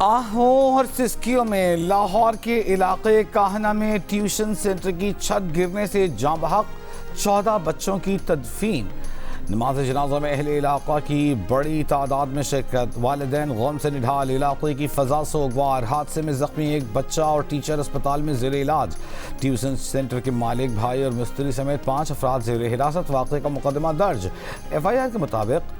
आहों और सिस्कियों में लाहौर के इलाके काहना में ट्यूशन सेंटर की छत गिरने से जाँ बहक 14 बच्चों की तदफीन। नमाज जनाजा में अहले इलाका की बड़ी तादाद में शिरकत। वालिदैन गम से निढाल, इलाके की फजा सोगवार। हादसे में जख्मी एक बच्चा और टीचर अस्पताल में जेर इलाज। ट्यूशन सेंटर के मालिक, भाई और मिस्त्री समेत 5 अफराद जेर हिरासत। वाक़े का मुकदमा दर्ज। FIR के मुताबिक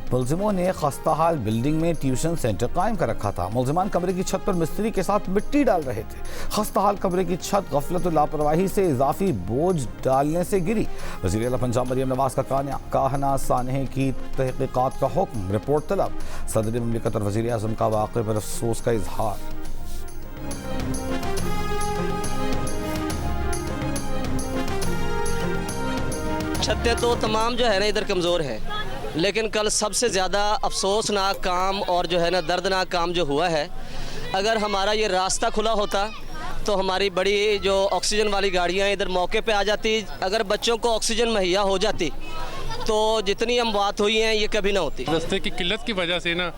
मुलजिमों ने खस्ता हाल बिल्डिंग में ट्यूशन सेंटर कायम कर रखा था। मुलजिमान कमरे की छत पर मिस्त्री के साथ मिट्टी डाल रहे थे। खस्ता हाल कमरे की छत गफलत और लापरवाही से इजाफी बोझ डालने से गिरी। वज़ीर आला पंजाब मरियम नवाज का काहना सानहे की तहकीकात का हुक्म, रिपोर्ट तलब। सदर ममलिकत और वज़ीर आज़म का वाक़े पर अफसोस का इजहार। छतें तो तमाम जो है ना इधर कमज़ोर है, लेकिन कल सबसे ज़्यादा अफसोसनाक काम और जो है ना दर्दनाक काम जो हुआ है, अगर हमारा ये रास्ता खुला होता तो हमारी बड़ी जो ऑक्सीजन वाली गाड़ियाँ इधर मौके पे आ जाती। अगर बच्चों को ऑक्सीजन मुहैया हो जाती तो जितनी अमवात हुई हैं ये कभी ना होती। रास्ते की किल्लत की वजह से ना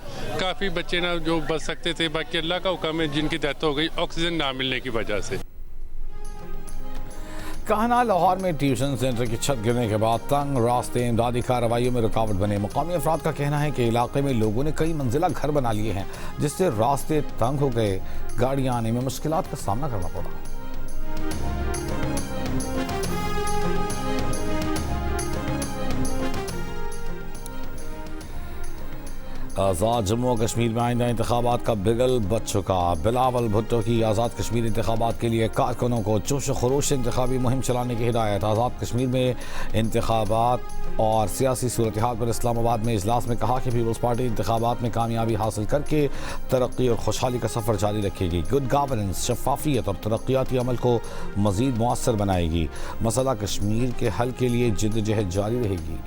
काफ़ी बच्चे ना जो बच सकते थे, बाकी अल्लाह का हुक्म है जिनकी डेथ हो गई ऑक्सीजन ना मिलने की वजह से। काहना लाहौर में ट्यूशन सेंटर की छत गिरने के बाद तंग रास्ते इमदादी कार्रवाइयों में रुकावट बने। मुकामी अफराद का कहना है कि इलाके में लोगों ने कई मंजिला घर बना लिए हैं, जिससे रास्ते तंग हो गए। गाड़ियां आने में मुश्किलात का सामना करना पड़ा। आज़ाद जम्मू और कश्मीर में आइंदा इंतखाबात का बिगल बच चुका। बिलावल भुट्टो की आज़ाद कश्मीर इंतखाबात के लिए कारकुनों को जोश खरोश से इंतखाबी मुहिम चलाने की हिदायत। आज़ाद कश्मीर में इंतखाबात और सियासी सूरत हाल पर इस्लामाबाद में इजलास में कहा कि पीपल्स पार्टी इंतखाबात में कामयाबी हासिल करके तरक्की और खुशहाली का सफ़र जारी रखेगी। गुड गवर्नेंस, शफाफियत और तरक्याती अमल को मज़ीद मुअस्सर बनाएगी। मसला कश्मीर के हल के लिए जिद्दोजहद जारी रहेगी।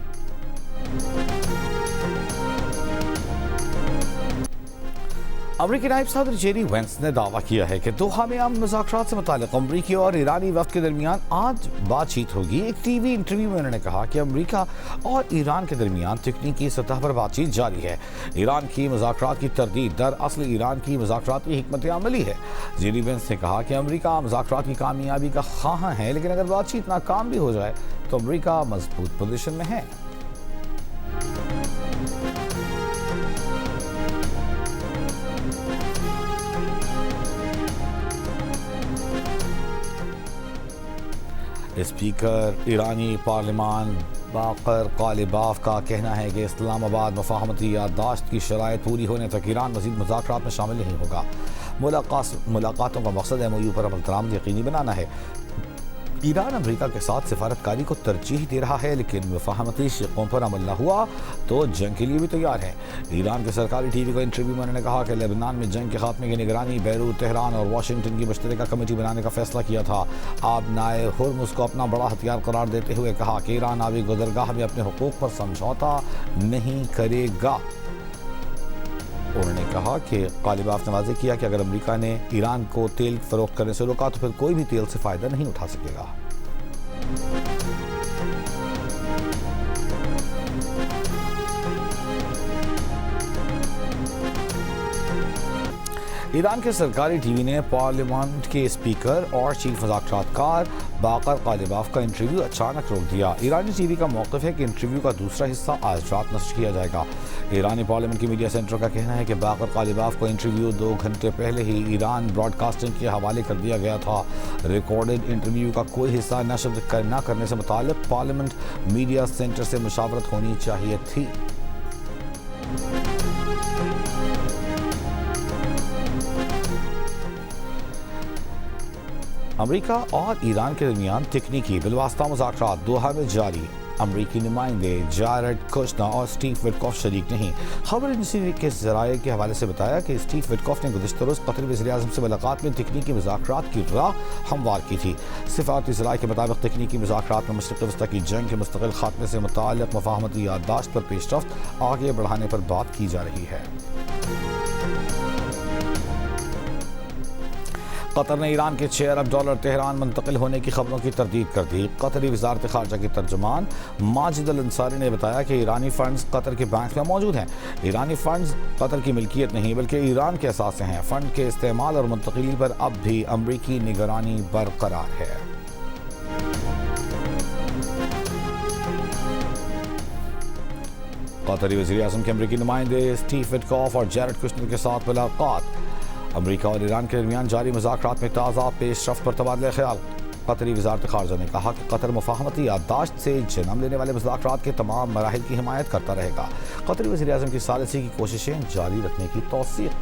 अमरीकी नायब सदर जेरी वेंस ने दावा किया है कि दोहा में अमन मुज़ाकरात से मुताल्लिक़ अमरीकी और ईरानी वफ़द के दरमियान आज बातचीत होगी। एक TV इंटरव्यू में उन्होंने कहा कि अमरीका और ईरान के दरमियान तकनीकी सतह पर बातचीत जारी है। ईरान की मुज़ाकरात की तरदीद दरअसल ईरान की मुज़ाकरात की हिकमत अमली है। जेरी वेंस ने कहा कि अमरीका मुज़ाकरात की कामयाबी का ख़्वाह है, लेकिन अगर बातचीत नाकाम भी हो जाए तो अमरीका मजबूत पोजीशन में है। स्पीकर ईरानी पार्लिमान बाकर कालिबाफ का कहना है कि इस्लामाबाद मफाहमती याददाश्त की शराइत पूरी होने तक ईरान मज़ीद मुज़ाकरात में शामिल नहीं होगा। मुलाकातों का मकसद MOU पर अमल दरामद यकीनी बनाना है। ईरान अमरीका के साथ सिफारतकारी को तरजीह दे रहा है, लेकिन मुफाहमती शिकों पर अमल न हुआ तो जंग के लिए भी तैयार है। ईरान के सरकारी TV को इंटरव्यू में उन्होंने कहा कि लेबनान में जंग के खात्मे की निगरानी बैरूत, तेहरान और वाशिंगटन की मुश्तरका कमेटी बनाने का फैसला किया था। आपनाए हुर्मुज़ को अपना बड़ा हथियार करार देते हुए कहा कि ईरान आबी गुज़रगाह में अपने हुकूक पर समझौता नहीं करेगा। उन्होंने कहा कि कालिबाफ ने वाज़ेह किया कि अगर अमेरिका ने ईरान को तेल फरोख्त करने से रोका तो फिर कोई भी तेल से फ़ायदा नहीं उठा सकेगा। ईरान के सरकारी TV ने पार्लियामेंट के स्पीकर और चीफ मुज़ाकरातकार बाकर कालिबाफ का इंटरव्यू अचानक रोक दिया। ईरानी TV का मौक़िफ़ है कि इंटरव्यू का दूसरा हिस्सा आज रात नश्र किया जाएगा। ईरानी पार्लियामेंट के मीडिया सेंटर का कहना है कि बाकर कालिबाफ को इंटरव्यू 2 घंटे पहले ही ईरान ब्रॉडकास्टिंग के हवाले कर दिया गया था। रिकॉर्डेड इंटरव्यू का कोई हिस्सा नशर न करने से मुताल्लिक़ पार्लियामेंट मीडिया सेंटर से मुशावरत होनी चाहिए थी। अमेरिका और ईरान के दरमियान तकनीकी बिलवास्ता मुज़ाकरात दोहा में जारी। अमरीकी नुमाइंदे जारेड कुशनर और स्टीव विटकॉफ शरीक नहीं। खबर एजेंसी के ज़राए के हवाले से बताया कि स्टीव विटकॉफ ने गुज़िश्ता रोज़ कतर वज़ीर-ए-आज़म से मुलाकात में तकनीकी मुज़ाकरात की राह हमवार की थी। सिफारती ज़राए के मुताबिक तकनीकी मुज़ाकरात में मशरिक़ वस्ता की जंग के मुस्तक़िल खात्मे से मुताल्लिक़ मफ़ाहमती याददाश्त पर पेशरफ़्त आगे बढ़ाने पर बात की जा रही है। कतर ने ईरान के $6 अरब तेहरान मुंतकिल होने की खबरों की तरदीद कर दी। कतरी वजारत खारजा के तर्जुमान माजिद अल अंसारी ने बताया कि ईरानी फंड्स कतर के बैंक में मौजूद हैं। ईरानी फंड्स कतर की मिल्कियत नहीं बल्कि ईरान के असासे हैं। फंड के इस्तेमाल और मुंतकिली पर अब भी अमरीकी निगरानी बरकरार है। कतरी वज़ीर-ए-आज़म के अमरीकी नुमाइंदे स्टीव विटकॉफ और जैरेड कुशनर के साथ मुलाकात। अमरीका और ईरान के दरमियान जारी मुज़ाकरात में ताज़ा पेशरफ्त पर तबादला ख्याल। कतरी वज़ारत ख़ारजा ने कहा कि कतर मुफ़ाहमती याददाश्त से जन्म लेने वाले मुज़ाकरात के तमाम मराहिल की हिमायत करता रहेगा। कतरी वज़ीर-ए-आज़म की सालिसी की कोशिशें जारी रखने की तौसीक़।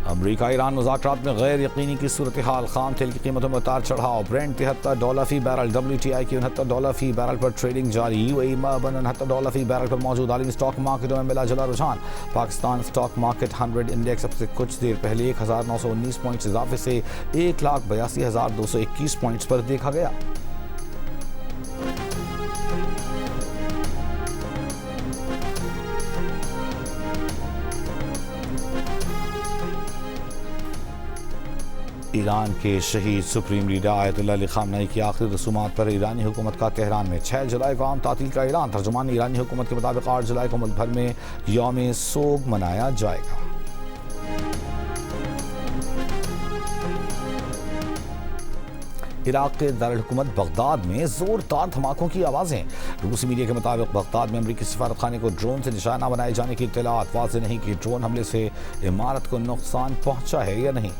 अमरीका ईरान मुज़ाकरात में गैर यकीनी की सूरत हाल। खाम तेल की कीमतों में उतार चढ़ाव। ब्रेंट $73 फी बैरल, WTI की $69 फी बैरल पर ट्रेडिंग जारी। UAE मर्बन $69 फी बैरल पर मौजूद। आलमी स्टॉक मार्केटों में मिला जुला रुझान। पाकिस्तान स्टॉक मार्केट 100 इंडेक्स अब से कुछ देर पहले 1919 पॉइंट्स इजाफे से 1,82,221 पॉइंट्स पर देखा गया। ईरान के शहीद सुप्रीम लीडर आयतुल्लाह अली ख़ामनेई की आखिरी रसूमात पर ईरानी हुकूमत का तेहरान में 6 जुलाई को आम तातील का ऐलान। तर्जुमान ईरानी हुकूमत के मुताबिक 8 जुलाई को मुल्क भर में यौम सोग मनाया जाएगा। इराक के दारुल-हुकूमत बगदाद में जोरदार धमाकों की आवाज़ें। रूसी मीडिया के मुताबिक बगदाद में अमरीकी सफारत खाने को ड्रोन से निशाना बनाए जाने की इत्तलात। वाज़ेह नहीं कि ड्रोन हमले से इमारत को नुकसान पहुंचा है या नहीं।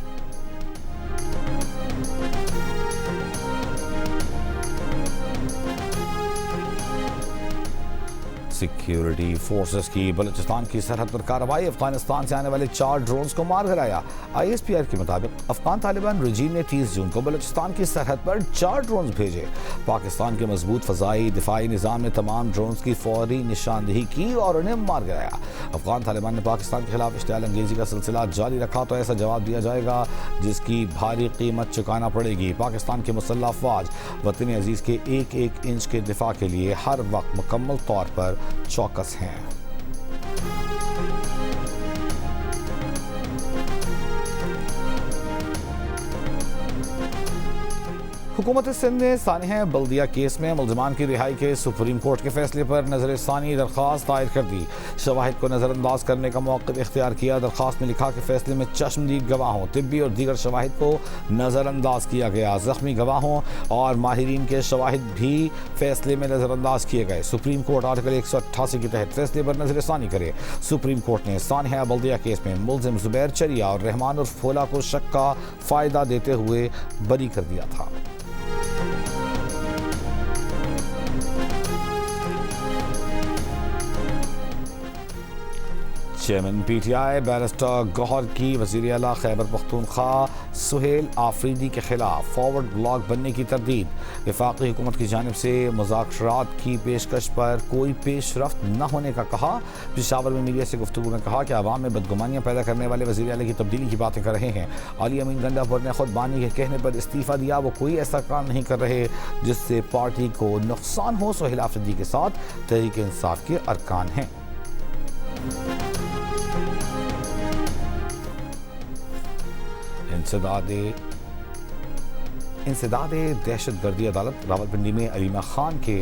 सिक्योरिटी फोर्सेस की बलूचिस्तान की सरहद पर कार्रवाई। अफगानिस्तान से आने वाले 4 ड्रोन्स को मार गिराया। ISPR के मुताबिक अफगान तालिबान रजीम ने 30 जून को बलूचिस्तान की सरहद पर 4 ड्रोन्स भेजे। पाकिस्तान के मजबूत फ़ज़ाई दिफाई निज़ाम ने तमाम ड्रोन्स की फौरी निशानदेही की और उन्हें मार गिराया। अफगान तालिबान ने पाकिस्तान के खिलाफ इश्तियाल अंगेजी का सिलसिला जारी रखा तो ऐसा जवाब दिया जाएगा जिसकी भारी कीमत चुकाना पड़ेगी। पाकिस्तान के मुसल्लह अफवाज वतन अजीज़ के एक एक इंच के दिफा के लिए हर वक्त मुकम्मल तौर पर चौकस हैं। हुकूमत सिंध ने सानिया बल्दिया केस में मुलजमान की रिहाई के सुप्रीम कोर्ट के फैसले पर नजरसानी दरख्वास्त दायर कर दी। शवाहिद को नज़रअंदाज करने का मौक़िफ़ इख्तियार किया। दरख्वास्त में लिखा कि फैसले में चश्मदीद गवाहों, तिब्बी और दीगर शवाहिद को नज़रअंदाज किया गया। ज़ख्मी गवाहों और माहिरीन के शवाहिद भी फैसले में नज़रअंदाज किए गए। सुप्रीम कोर्ट आर्टिकल 188 के तहत फैसले पर नजरसानी करे। सुप्रीम कोर्ट ने सानिया बल्दिया केस में मुलजिम जुबैर चरिया और रहमान उर्फ फोला को शक का फ़ायदा देते हुए बरी कर दिया था। चेयरमैन PTI बैरिस्टर गौहर की वज़ीर आला खैबर पख्तूनख्वा सुहेल आफरीदी के खिलाफ फॉरवर्ड ब्लॉक बनने की तरदीद। वफाकी हुकूमत की जानिब से मुज़ाकरात की पेशकश पर कोई पेशरफ्त न होने का कहा। पेशावर में मीडिया से गुफ्तगू में कहा कि आवाम में बदगुमानियाँ पैदा करने वाले वज़ीर आला की तब्दीली की बातें कर रहे हैं। अली अमीन गंडापुर ने खुद बानी के कहने पर इस्तीफ़ा दिया। वो कोई ऐसा काम नहीं कर रहे जिससे पार्टी को नुकसान हो। सुहेल आफरीदी के साथ तहरीक इंसाफ के अरकान हैं। इंसदादे दहशतगर्दी अदालत रावलपिंडी में अलीमा खान के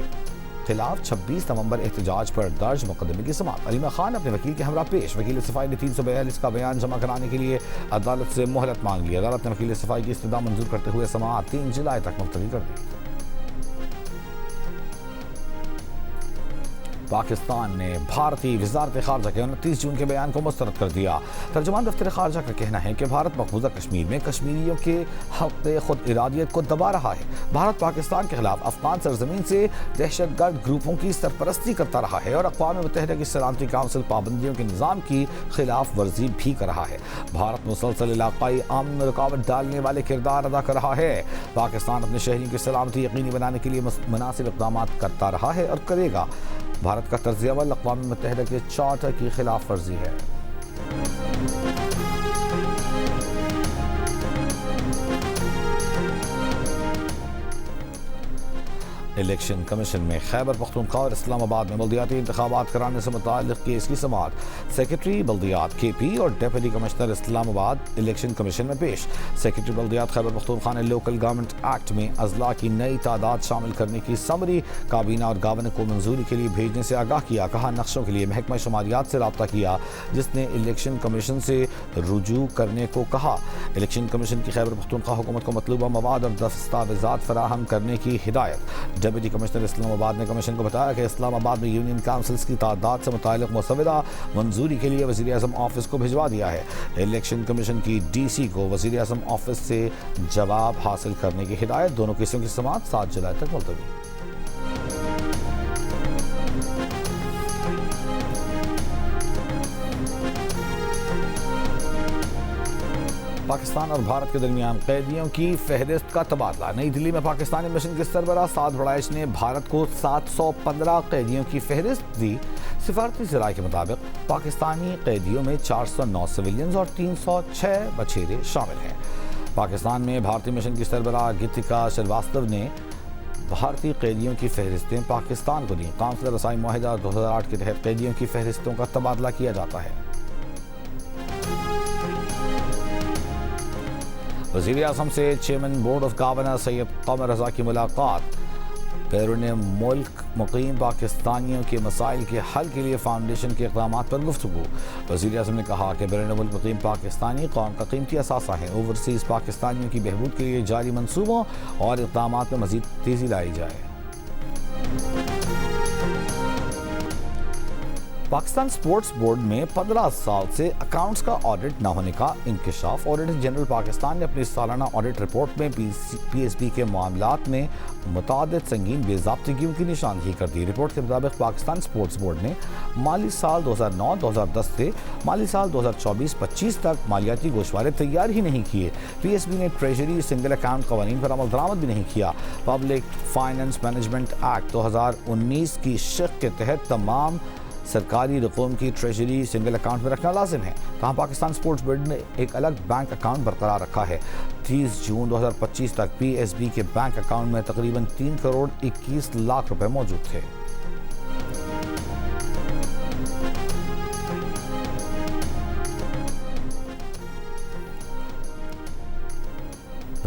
खिलाफ 26 नवंबर एहतजाज पर दर्ज मुकदमे की समाअत। अलीमा खान अपने वकील के हमरा पेश। वकील सफाई ने 342 का बयान जमा कराने के लिए अदालत से मोहलत मांग ली। अदालत ने वकील सफाई की इस्तदा मंजूर करते हुए समाअत 3 जुलाई तक मुलतवी कर दी। पाकिस्तान ने भारतीय वज़ारत ख़ारजा के 29 जून के बयान को मुस्तरद कर दिया। तर्जुमान दफ्तर ख़ारजा का कहना है कि भारत मकबूजा कश्मीर में कश्मीरियों के हक़ खुद इरादियत को दबा रहा है। भारत पाकिस्तान के खिलाफ अफगान सरजमीन से दहशतगर्द ग्रुपों की सरपरस्ती करता रहा है और अक़वाम मुत्तहिदा की सलामती काउंसिल पाबंदियों के निज़ाम की खिलाफ वर्जी भी कर रहा है। भारत मुसलसल इलाक़ाई अमन में रुकावट डालने वाले किरदार अदा कर रहा है। पाकिस्तान अपने शहरियों की सलामती यकीनी बनाने के लिए मुनासिब इक़दाम करता रहा है और करेगा। भारत का तर्ज़ अमल अक़वाम मुत्तहिदा के चार्टर की खिलाफ वर्जी है। इलेक्शन कमीशन में खैबर पख्तूनख्वा और इस्लामाबाद में बल्दियाती इंतखाबात कराने से मुताल्लिक़ केस की समाअत। सेक्रेटरी बल्दियात KP और deputy commissioner Islamabad election commission में पेश। सेक्रेटरी बल्दियात खैबर पख्तूनख्वा ने लोकल गवर्नमेंट एक्ट में अजला की नई तादाद शामिल करने की समरी काबीना और गवर्नर को मंजूरी के लिए भेजने से आगाह किया। कहा नक्शों के लिए महकमा शुमारियात से रब्ता किया, जिसने इलेक्शन कमीशन से रुजू करने को कहा। इलेक्शन कमीशन की खैबर पख्तूनख्वा हुकूमत को मतलूबा मवाद और दस्तावेजात फराहम करने की हिदायत। डिप्टी कमिश्नर इस्लामाबाद ने कमीशन को बताया कि इस्लामाबाद में यूनियन काउंसिल्स की तादाद से मुताल्लिक़ मुसवदा मंजूरी के लिए वज़ीर आज़म ऑफिस को भिजवा दिया है। इलेक्शन कमीशन की DC को वज़ीर आज़म ऑफिस से जवाब हासिल करने की हिदायत। दोनों केसों की समाअत 7 जुलाई तक मुलतवी। पाकिस्तान और भारत के दरमियान कैदियों की फहरिस्त का तबादला। नई दिल्ली में पाकिस्तानी मिशन के सरबराह साद बड़ाइश ने भारत को 715 कैदियों की फहरिस्त दी। सिफारती ज़राए के मुताबिक पाकिस्तानी कैदियों में 409 सिविलियंस और 306 बछेरे शामिल हैं। पाकिस्तान में भारतीय मिशन की सरबराह गीतिका श्रीवास्तव ने भारतीय कैदियों की फहरिस्तें पाकिस्तान को दी। काउंसिल रसाई मुआहिदा 2008 के तहत कैदियों की फहरिस्तों का तबादला किया जाता है। वज़ीर आज़म से chairman board of governor Syed Qamar Raza की मुलाकात। बैरून मुल्क मुकीम पाकिस्तानियों के मसाइल के हल के लिए फाउंडेशन के इक़दाम पर गुफ्तगू। वज़ीर आज़म ने कहा कि बैरून मुल्क मुकीम पाकिस्तानी कौम का कीमती असासा है। ओवरसीज़ पाकिस्तानियों की बहबूद के लिए जारी मनसूबों और इक़दाम में मज़ीद तेज़ी लाई जाए। पाकिस्तान स्पोर्ट्स बोर्ड में 15 साल से अकाउंट्स का ऑडिट न होने का इंकशाफ। ऑडिटर जनरल पाकिस्तान ने अपनी सालाना ऑडिट रिपोर्ट में PSB के मामलात में मुतादिद संगीन बेज़ाब्तिगियों की निशानदेही कर दी। रिपोर्ट के मुताबिक पाकिस्तान स्पोर्ट्स बोर्ड ने माली साल 2009-2010 से माली साल 2024-25 तक मालियाती गोशवारे तैयार ही नहीं किए। PSB ने ट्रेजरी सिंगल अकाउंट कवानीन पर अमल दरामद भी नहीं किया। पब्लिक फाइनेंस मैनेजमेंट एक्ट 2019 की शिक़ के तहत तमाम सरकारी रकूम की ट्रेजरी सिंगल अकाउंट में रखना लाजिम है। तहाँ पाकिस्तान स्पोर्ट्स बोर्ड ने एक अलग बैंक अकाउंट बरकरार रखा है। 30 जून 2025 तक PSB के बैंक अकाउंट में तकरीबन 3 करोड़ 21 लाख रुपए मौजूद थे।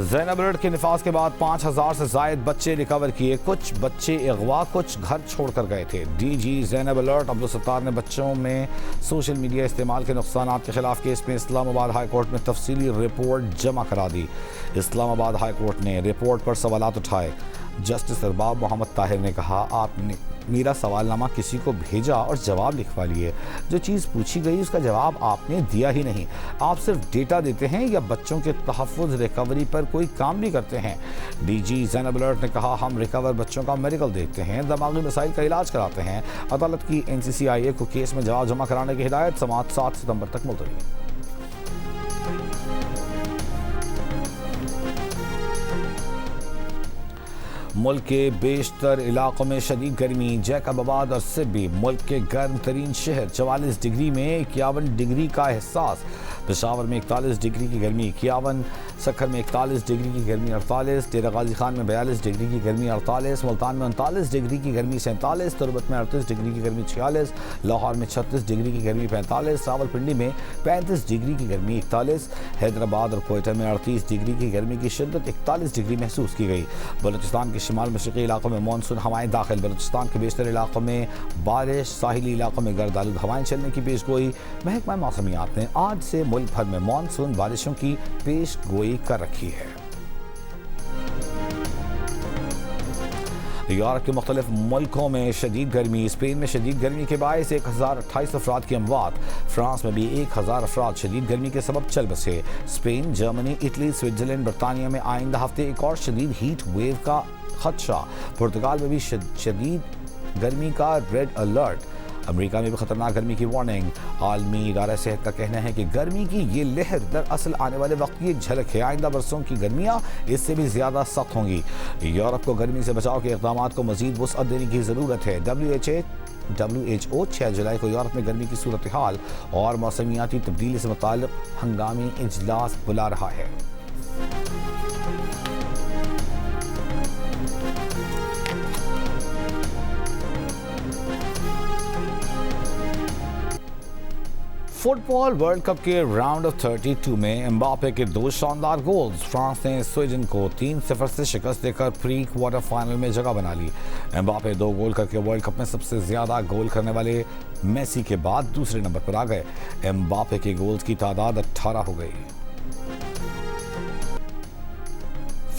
ज़ैनब अलर्ट के निफाज के बाद 5000 से जायद बच्चे रिकवर किए। कुछ बच्चे अगवा, कुछ घर छोड़कर गए थे। DG ज़ैनब अलर्ट अब्दुल सत्तार ने बच्चों में सोशल मीडिया इस्तेमाल के नुकसानात के खिलाफ केस में इस्लामाबाद हाई कोर्ट में तफसीली रिपोर्ट जमा करा दी। इस्लामाबाद हाई कोर्ट ने रिपोर्ट पर सवालात उठाए। जस्टिस अरबाब मोहम्मद ताहिर ने कहा, आपने मेरा सवालनामा किसी को भेजा और जवाब लिखवा लिए। जो चीज़ पूछी गई उसका जवाब आपने दिया ही नहीं। आप सिर्फ डेटा देते हैं या बच्चों के तहफ़्फ़ुज़ रिकवरी पर कोई काम भी करते हैं। DG ज़ैनब अलर्ट ने कहा, हम रिकवर बच्चों का मेडिकल देखते हैं, दिमागी मसाइल का इलाज कराते हैं। अदालत की NCCIA को केस में जवाब जमा कराने की हिदायत। समाअत 7 सितंबर तक मुलतवी। मुल्क के बेशतर इलाकों में शदीद गर्मी। जैकबाबाद और सिब्बी मुल्क के गर्म तरीन शहर। 44 डिग्री में 51 डिग्री का एहसास। पेशावर में 41 डिग्री की गर्मी 51, सखर में 41 डिग्री की गर्मी 48, डेरा गाजी खान में 42 डिग्री की गर्मी 48, मुल्तान में 39 डिग्री की गर्मी 47, तुरबत में 38 डिग्री की गर्मी 46, लाहौर में 36 डिग्री की गर्मी 45, रावलपिंडी में 35 डिग्री की गर्मी 41, हैदराबाद और कोयटा में 38 डिग्री की गर्मी की शिद्दत 41 डिग्री महसूस की गई। बलूचिस्तान के शिमाल मशरक़ी इलाकों में मानसून हवाएं दाखिल। बलूचिस्तान के बेशतर इलाकों में बारिश, साहिली इलाकों में गर्द आलूद हवाएं चलने की पेशगोई। महकमा मौसमियात ने आज से मुल्क भर में मानसून बारिशों की पेशगोई कर रखी है। यूरोप के मुख्तलिफ मुल्कों में शदीद गर्मी। स्पेन में शदीद गर्मी के बायस 1028 अफराद की अमवात। फ्रांस में भी 1000 अफराद शदीद गर्मी के सबब चल बसे। स्पेन, जर्मनी, इटली, स्विट्जरलैंड, बरतानिया में आइंदा हफ्ते एक और शदीद हीट वेव का खदशा। पुर्तगाल में भी शदीद गर्मी का रेड अलर्ट। अमेरिका में भी खतरनाक गर्मी की वार्निंग। आलमी इदारा सेहत का कहना है कि गर्मी की ये लहर दरअसल आने वाले वक्त की एक झलक है। आइंदा बरसों की गर्मियां इससे भी ज्यादा सख्त होंगी। यूरोप को गर्मी से बचाव के इक़दाम को मजीद वुसअत देने की ज़रूरत है। WHO 6 जुलाई को यूरोप में गर्मी की सूरत हाल और मौसमियाती तब्दीली से मुताल्लिक़ हंगामी इजलास बुला रहा है। फुटबॉल वर्ल्ड कप के राउंड ऑफ 32 में एम्बापे के 2 शानदार गोल्स फ्रांस ने स्वीडन को 3-0 से शिकस्त देकर प्री क्वार्टर फाइनल में जगह बना ली। एम्बापे 2 गोल करके वर्ल्ड कप में सबसे ज्यादा गोल करने वाले मेसी के बाद दूसरे नंबर पर आ गए। एम्बापे के गोल्स की तादाद 18 हो गई।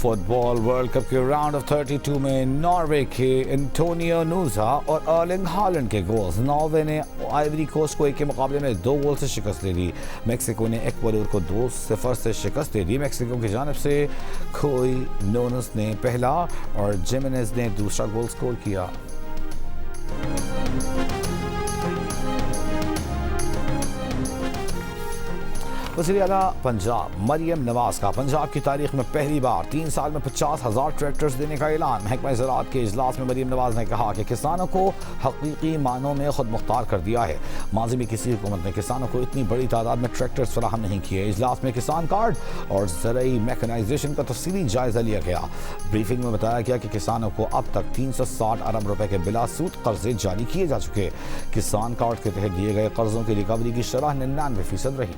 फुटबॉल वर्ल्ड कप के राउंड ऑफ 32 में नॉर्वे के एंटोनियो नूजा और अर्लिंग हालैंड के गोल्स। नॉर्वे ने आइवरी कोस्ट को 1 के मुकाबले में 2 गोल से शिकस्त दे दी। मेक्सिको ने इक्वाडोर को 2-0 से शिकस्त दे दी। मेक्सिको की जानिब से खोई नोनस ने पहला और जिमेनेज ने दूसरा गोल स्कोर किया। वज़ीर आला पंजाब मरियम नवाज का पंजाब की तारीख में पहली बार 3 साल में 50,000 ट्रैक्टर्स देने का ऐलान। महकमा ज़राअत के इजलास में मरियम नवाज ने कहा कि किसानों को हकीकी मानों में खुद मुख्तार कर दिया है। माजी में किसी हुकूमत ने किसानों को इतनी बड़ी तादाद में ट्रैक्टर्स फराहम नहीं किए। इजलास में किसान कार्ड और ज़रई मैकेनाइजेशन का तफसीली जायजा लिया गया। ब्रीफिंग में बताया गया कि किसानों को अब तक 360 अरब रुपए के बिला सूद कर्जे जारी किए जा चुके। किसान कार्ड के तहत दिए गए कर्जों की रिकवरी की शरह 99% रही।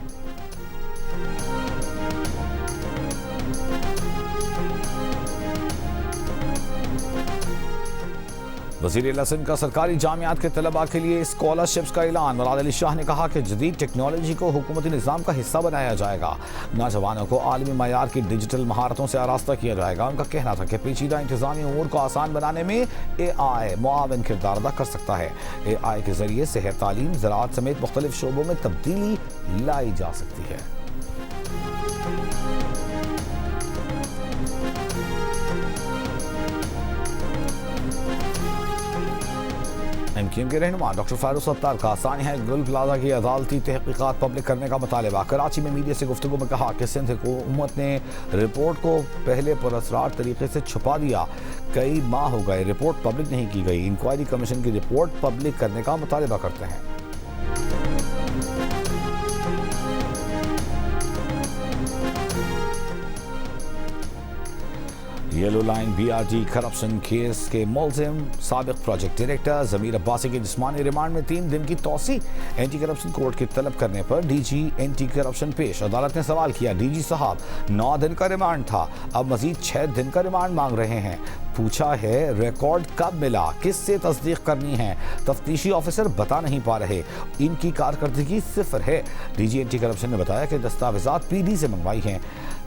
वज़ीर आला सिंध का सरकारी जामियात के तलबा के लिए स्कॉलरशिप्स का ऐलान। मुराद अली शाह ने कहा कि जदीद टेक्नोलॉजी को हुकूमती निज़ाम का हिस्सा बनाया जाएगा। नौजवानों को आलमी मयार की डिजिटल महारतों से आरास्ता किया जाएगा। उनका कहना था कि पेचीदा इंतज़ामी उमूर को आसान बनाने में AI मुआवन किरदार अदा कर सकता है। AI के जरिए सेहत, तालीम, ज़राअत समेत मुख्तलिफ शोबों में तब्दीली लाई जा सकती है। एमक्यूएम के रहनुमा डॉक्टर फारूक सत्तार का सानिया गुल प्लाजा की अदालती तहकीकात पब्लिक करने का मुतालबा। कराची में मीडिया से गुफ्तगू में कहा कि सिंध हुकूमत ने रिपोर्ट को पहले पुरअसरार तरीके से छुपा दिया। कई माह हो गए रिपोर्ट पब्लिक नहीं की गई। इंक्वायरी कमीशन की रिपोर्ट पब्लिक करने का मुतालबा करते हैं। Yellow line BRT corruption case के मुलजिम साबिक प्रोजेक्ट डायरेक्टर ज़मीर अब्बासी की जिस्मानी रिमांड में 3 दिन की तौसी। एंटी करप्शन कोर्ट की तलब करने पर DG एंटी करप्शन पेश। अदालत ने सवाल किया, DG साहब 9 दिन का रिमांड था, अब मजीद 6 दिन का रिमांड मांग रहे हैं। पूछा है रिकॉर्ड कब मिला, किससे तस्दीक करनी है, तफ्तीशी ऑफिसर बता नहीं पा रहे, इनकी कारकर्दगी 0 है। DG एंटी करप्शन ने बताया कि दस्तावेजात PD से मंगवाई हैं,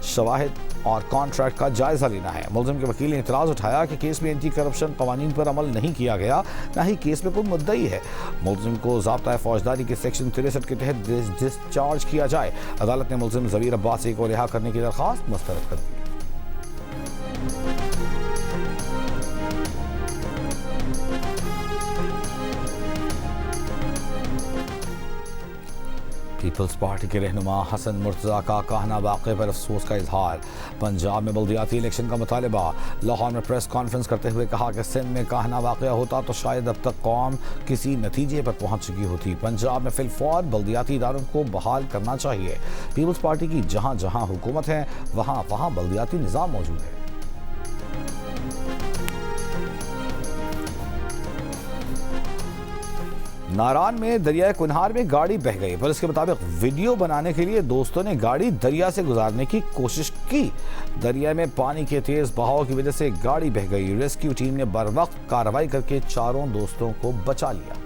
शवाहिद और कॉन्ट्रैक्ट का जायजा लेना है। मुलजिम के वकील ने इतराज़ उठाया कि केस में एंटी करप्शन कवानीन पर अमल नहीं किया गया, न ही केस में कोई मुद्दई है। मुलजिम को ज़ाब्ता फौजदारी के सेक्शन 63 के तहत डिस्चार्ज किया जाए। अदालत ने मुलजिम ज़मीर अब्बासी को रिहा करने की दरख्वास्त मुस्तरद कर दी। पीपल्स पार्टी के रहनुमा हसन मुर्तज़ा का कहना वाक़े पर अफसोस का इजहार। पंजाब में बल्दियाती इलेक्शन का मुतालबा। लाहौर में प्रेस कॉन्फ्रेंस करते हुए कहा कि सिंध में कहना वाक़या होता तो शायद अब तक कौम किसी नतीजे पर पहुँच चुकी होती। पंजाब में फिलफौर बल्दियाती इदारों को बहाल करना चाहिए। पीपल्स पार्टी की जहाँ जहाँ हुकूमत है वहाँ वहाँ बल्दियाती निज़ाम मौजूद है। नारान में दरियाए कुन्हार में गाड़ी बह गई। पुलिस के मुताबिक वीडियो बनाने के लिए दोस्तों ने गाड़ी दरिया से गुजारने की कोशिश की। दरिया में पानी के तेज बहाव की वजह से गाड़ी बह गई। रेस्क्यू टीम ने बरवक्त कार्रवाई करके चारों दोस्तों को बचा लिया।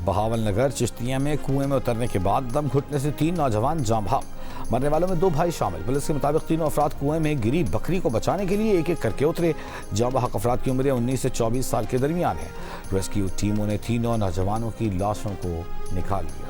बहावल नगर चिश्तिया में कुएं में उतरने के बाद दम घुटने से 3 नौजवान जाँ बहक। मरने वालों में 2 भाई शामिल। पुलिस के मुताबिक तीनों अफराद कुएं में गिरी बकरी को बचाने के लिए एक एक करके उतरे। जाँ बहक अफराद की उम्रें 19 से 24 साल के दरमियान है। रेस्क्यू टीमों ने तीनों नौजवानों की लाशों को निकाल लिया।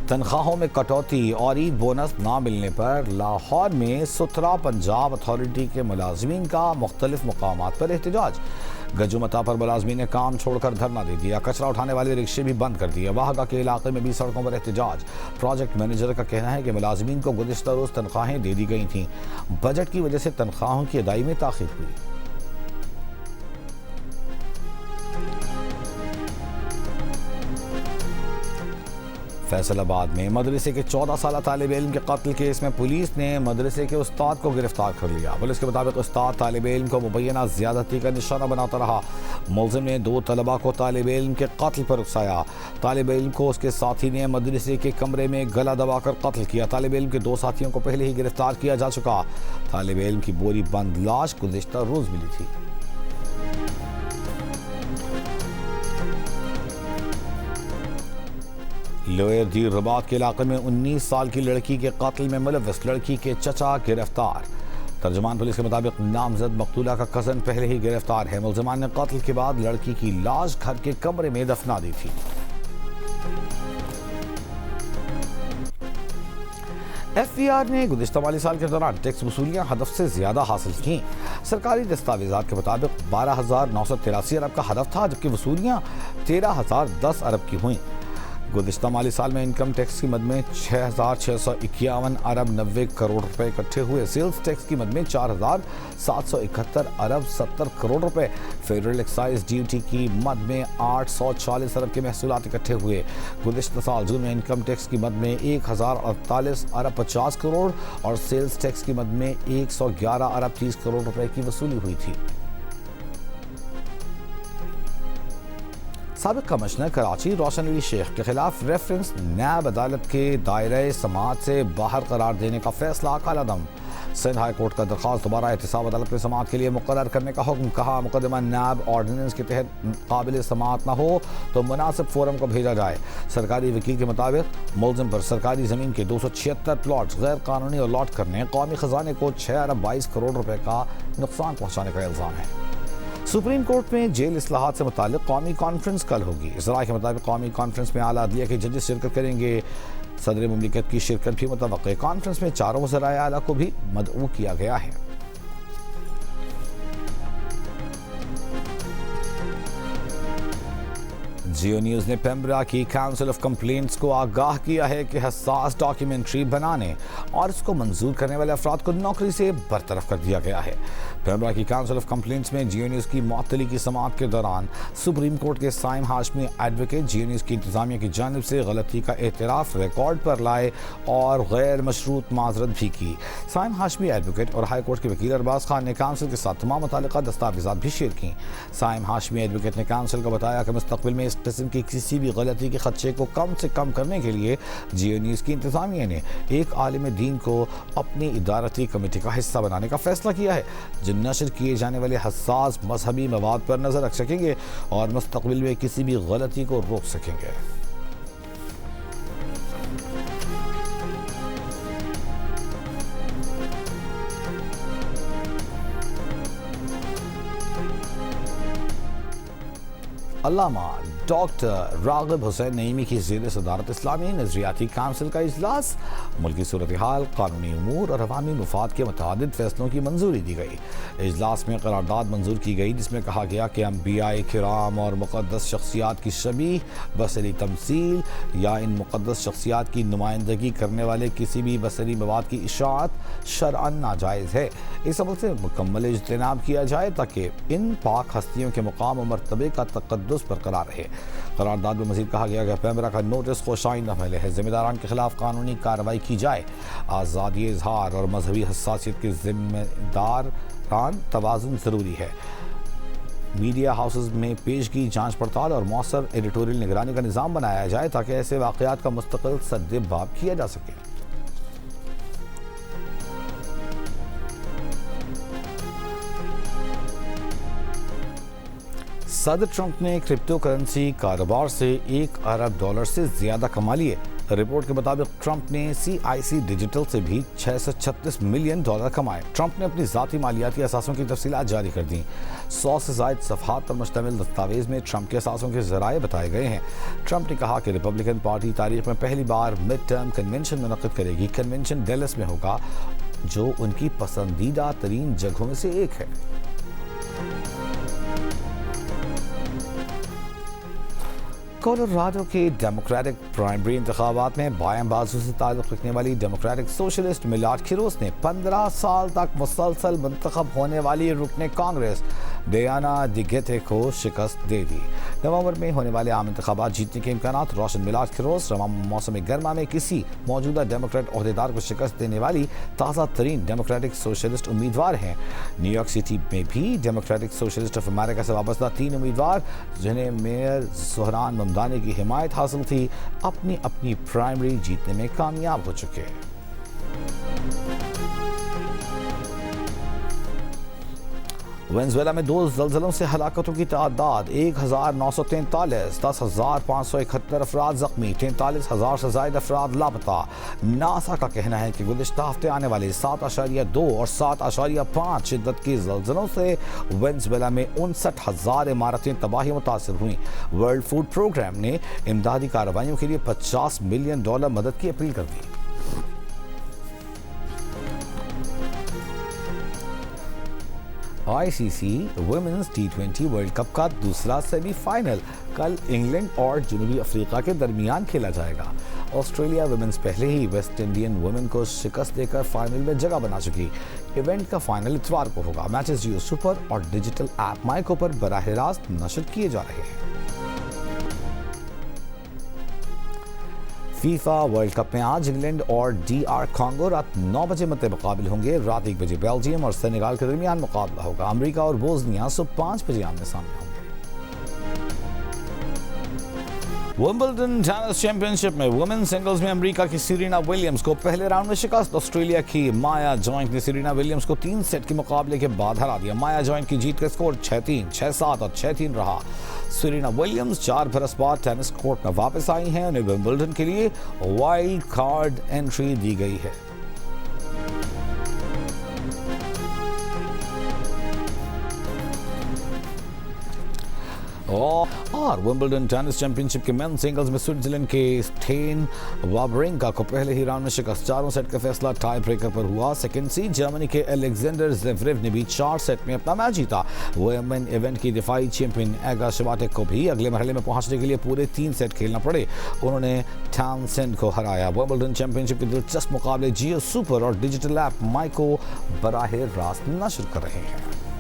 तनख्वाहों में कटौती और ईद बोनस ना मिलने पर लाहौर में सुथरा पंजाब अथॉरिटी के मुलाजमीन का मुख्तलिफ मकामात पर एहतजाज। गजुमता पर मुलाजमीन ने काम छोड़कर धरना दे दिया। कचरा उठाने वाले रिक्शे भी बंद कर दिए। वाहगा के इलाके में भी सड़कों पर एहतजाज। प्रोजेक्ट मैनेजर का कहना है कि मुलाजमीन को गुज़िश्ता रोज़ तनख्वाहें दे दी गई थीं। बजट की वजह से तनख्वाहों की अदाई में ताख़ीर हुई। फैसलाबाद में मदरसे के 14 साल तालिब इल्म के कत्ल केस में पुलिस ने मदरसे के उस्ताद को गिरफ्तार कर लिया। पुलिस के मुताबिक उस्ताद तालिब इल्म को मुबैना ज्यादती का निशाना बनाता रहा। मुलजिम ने 2 तलबा को तालिब इल्म के कत्ल पर उकसाया। तालिब इल्म को उसके साथी ने मदरसे के कमरे में गला दबाकर कत्ल किया। तालिब इल्म के 2 साथियों को पहले ही गिरफ्तार किया जा चुका। तालिब इल्म की बोरी बंद लाश गुज़िश्ता रोज मिली थी। लोअर दी रबात के इलाके में 19 साल की लड़की के कत्ल में मुलव्वस लड़की के चचा गिरफ्तार। तर्जुमान पुलिस के मुताबिक नामजद मकतूला का कज़न पहले ही गिरफ्तार है। मुलजिमान ने कत्ल के बाद लड़की की लाश घर के कमरे में दफना दी थी। FBI ने गुज़िश्ता माली साल के दौरान टैक्स वसूलियाँ हदफ से ज़्यादा हासिल की। सरकारी दस्तावेज़ात के मुताबिक 12,983 अरब का हदफ था, जबकि वसूलियाँ 13,010 अरब की हुई। गुज़िश्ता माली साल में इनकम टैक्स की मद में 6,651 अरब 90 करोड़ रुपए इकट्ठे हुए। सेल्स टैक्स की मद में 4,771 अरब 70 करोड़ रुपए। फेडरल एक्साइज ड्यूटी की मद में 840 अरब के महसूलात इकट्ठे हुए। गुज़िश्ता साल जून में इनकम टैक्स की मद में 1,048 अरब 50 करोड़ और सेल्स टैक्स की मद में 111 अरब 30 करोड़ रुपए की वसूली हुई थी। साबिक कमिश्नर कराची रोशन अली शेख के खिलाफ रेफरेंस नैब अदालत के दायरे समाअत से बाहर करार देने का फैसला कालादम। सिंध हाई कोर्ट का दरख्वास्त दोबारा एहतिसाब अदालत में समाअत के लिए मुकर्रर करने का हुक्म। कहा, मुकदमा नैब ऑर्डिनेंस के तहत काबिल समाअत न हो तो मुनासिब फोरम को भेजा जाए। सरकारी वकील के मुताबिक मुलजिम पर सरकारी ज़मीन के 276 प्लॉट्स गैर कानूनी अलॉट करने, कौमी खजाने को 6 अरब 22 करोड़ रुपए का नुकसान पहुँचाने का इल्ज़ाम है। सुप्रीम कोर्ट में जेल इस्लाहात से मुतालिक कौमी कॉन्फ्रेंस कल होगी। ज़राए के मुताबिक कौमी कॉन्फ्रेंस में आला अदलिया के जजेस शिरकत करेंगे। सदर मुमलिकत की शिरकत भी मुतवक्के। कॉन्फ्रेंस में 4 वज़राए आला को भी मदऊ किया गया है। जियो न्यूज़ ने पेम्ब्रा की काउंसिल ऑफ कंप्लेंट्स को आगाह किया है कि हसास डॉक्यूमेंट्री बनाने और इसको मंजूर करने वाले अफराद को नौकरी से बरतरफ कर दिया गया है। पेम्ब्रा की काउंसिल ऑफ कंप्लेंट्स में जियो न्यूज़ की मुअत्तली की समाअत के दौरान सुप्रीम कोर्ट के साइम हाशमी एडवोकेट जियो न्यूज़ की इंतजामिया की जानिब से गलती का एतराफ़ रिकॉर्ड पर लाए और गैर मशरूत माजरत भी की। साइम हाशमी एडवोकेट और हाई कोर्ट के वकील अरबाज खान ने काउंसिल के साथ तमाम मुतल्लिक़ा दस्तावेज़ात भी शेयर की। साइम हाशमी एडवोकेट ने काउंसिल को बताया कि मुस्तक़बिल में इस किस्म की किसी भी गलती के खदशे को कम से कम करने के लिए जियो न्यूज़ की इंतजामिया ने एक आलिम दीन को अपनी इदारती कमेटी का हिस्सा बनाने का फैसला किया है, जो नशर किए जाने वाले हसास मजहबी मवाद पर नजर रख सकेंगे और मुस्तक़बिल में किसी भी गलती को रोक सकेंगे। अल्लामा डॉक्टर राग़िब हुसैन नईमी की ज़ेर सदारत इस्लामी नज़रियाती काउंसिल का इजलास। मुल्की सूरत हाल, कानूनी उमूर और अवामी मुफाद के मुतादिद फैसलों की मंजूरी दी गई। इजलास में करारदाद मंजूर की गई जिसमें कहा गया कि अंबियाए किराम और मुक़द्दस शख्सियात की शबीह बसरी तमसील या इन मुक़द्दस शख्सियात की नुमाइंदगी करने वाले किसी भी बसरी मवाद की इशाअत शरअन नाजायज़ है। इस अमल से मुकम्मल इज्तनाब किया जाए ताकि इन पाक हस्तियों के मुकाम और मर्तबे का तक़द्दुस बरकरार रहे। करारदाद में मज़ीद कहा गया कि पेम्ब्रा का नोटिस खुशाइंद अमल है, जिम्मेदारान के खिलाफ कानूनी कार्रवाई की जाए। आज़ादी इजहार और मजहबी हसासियत के जिम्मेदारान तवाज़ुन ज़रूरी है। मीडिया हाउसेस में पेशगी, जांच पड़ताल और मौसर एडिटोरियल निगरानी का निज़ाम बनाया जाए ताकि ऐसे वाक़यात का मुस्तक़िल सद्देबाब किया जा सके। सदर ट्रंप ने क्रिप्टो करेंसी कारोबार से $1 अरब से ज़्यादा कमा लिए। रिपोर्ट के मुताबिक ट्रंप ने CIC डिजिटल से भी $636 मिलियन कमाए। ट्रंप ने अपनी ज़ाती मालियाती असासों की तफसीलात जारी कर दी। 100 से ज़ायद सफ़हात पर मुश्तमिल दस्तावेज़ में ट्रंप के असासों के ज़राए बताए गए हैं। ट्रंप ने कहा कि रिपब्लिकन पार्टी तारीख में पहली बार मिड टर्म कन्वेंशन मुनक़्क़िद करेगी। कन्वेंशन डेलस में होगा, जो उनकी पसंदीदा तरीन जगहों में से एक है। कोलोराडो के डेमोक्रेटिक प्राइमरी इंतखाबात में बायां बाजू से ताल्लुक़ रखने वाली डेमोक्रेटिक सोशलिस्ट मिलाड खिरोस ने 15 साल तक मुसलसल मुंतखब होने वाली रुकने कांग्रेस डियाना डिगेटे को शिकस्त दे दी। नवंबर में होने वाले आम इंतखाबात जीतने के इम्कान। रोशन मिलाद के रोज मौसम गर्मा में किसी मौजूदा डेमोक्रेट ओहदेदार को शिकस्त देने वाली ताज़ा तरीन डेमोक्रेटिक सोशलिस्ट उम्मीदवार हैं। न्यूयॉर्क सिटी में भी डेमोक्रेटिक सोशलिस्ट ऑफ अमेरिका से वाबस्ता 3 उम्मीदवार जिन्हें मेयर ज़ोहरान ममदानी की हिमायत हासिल थी, अपनी अपनी प्राइमरी जीतने में कामयाब हो चुके हैं। वेनेजुएला में 2 ज़लज़लों से हलाकतों की तादाद 1943, 10,571 अफराद जख्मी, 43,000 से ज़ायद अफराद लापता। नासा का कहना है कि गुज़िश्ता हफ्ते आने वाले 7.2 और 7.5 शिद्दत के ज़लज़लों से वेनेजुएला में 59,000 इमारतें तबाही मुतासिर हुई। वर्ल्ड फूड प्रोग्राम ने इमदादी कार्रवाइयों के लिए $50 मिलियन मदद की अपील कर दी। ICC women's T20 world cup का दूसरा सेमीफाइनल कल इंग्लैंड और जनूबी अफ्रीका के दरमियान खेला जाएगा। ऑस्ट्रेलिया वुमेन्स पहले ही वेस्ट इंडियन वुमेन को शिकस्त देकर फाइनल में जगह बना चुकी। इवेंट का फाइनल इतवार को होगा। मैचेस जियो सुपर और डिजिटल ऐप माइको पर बराह रास्त नशर किए जा रहे हैं। फीफा वर्ल्ड कप में आज इंग्लैंड और DR कॉन्गो रात 9 बजे मुकाबले होंगे। रात 1 बजे बेल्जियम और सेनेगाल के दरमियान मुकाबला होगा। अमेरिका और बोस्निया सुबह 5 बजे आमने सामने होंगे। विंबलडन टेनिस चैंपियनशिप में वुमेन सिंगल्स में अमेरिका की सेरेना विलियम्स को पहले राउंड में शिकस्त। ऑस्ट्रेलिया की माया जॉइंट ने सेरेना विलियम्स को 3 सेट के मुकाबले के बाद हरा दिया। माया जॉइंट की जीत का स्कोर 6-3, 6-7 और 6-3 रहा। सेरेना विलियम्स 4 बरस बाद टेनिस कोर्ट में वापस आई हैं। उन्हें विंबलडन के लिए वाइल्ड कार्ड एंट्री दी गई है। और विंबलडन टेनिस चैंपियनशिप के मेन सिंगल्स में स्विट्जरलैंड के स्टेन वावरिंका को पहले ही राउंड में शिकस्त। 4 सेट का फैसला टाई ब्रेकर पर हुआ। सेकंड सीड जर्मनी के अलेक्जेंडर ज़वेरेव ने भी 4 सेट में अपना मैच जीता। वुमेन इवेंट की दिफाई चैंपियन एगा शिवाटेक को भी अगले मरहले में पहुंचने के लिए पूरे 3 सेट खेलना पड़े। उन्होंने टाउनसेंड को हराया। विंबलडन चैंपियनशिप के दिलचस्प मुकाबले जियो सुपर और डिजिटल ऐप माइको बराह रास्त नशर कर रहे हैं।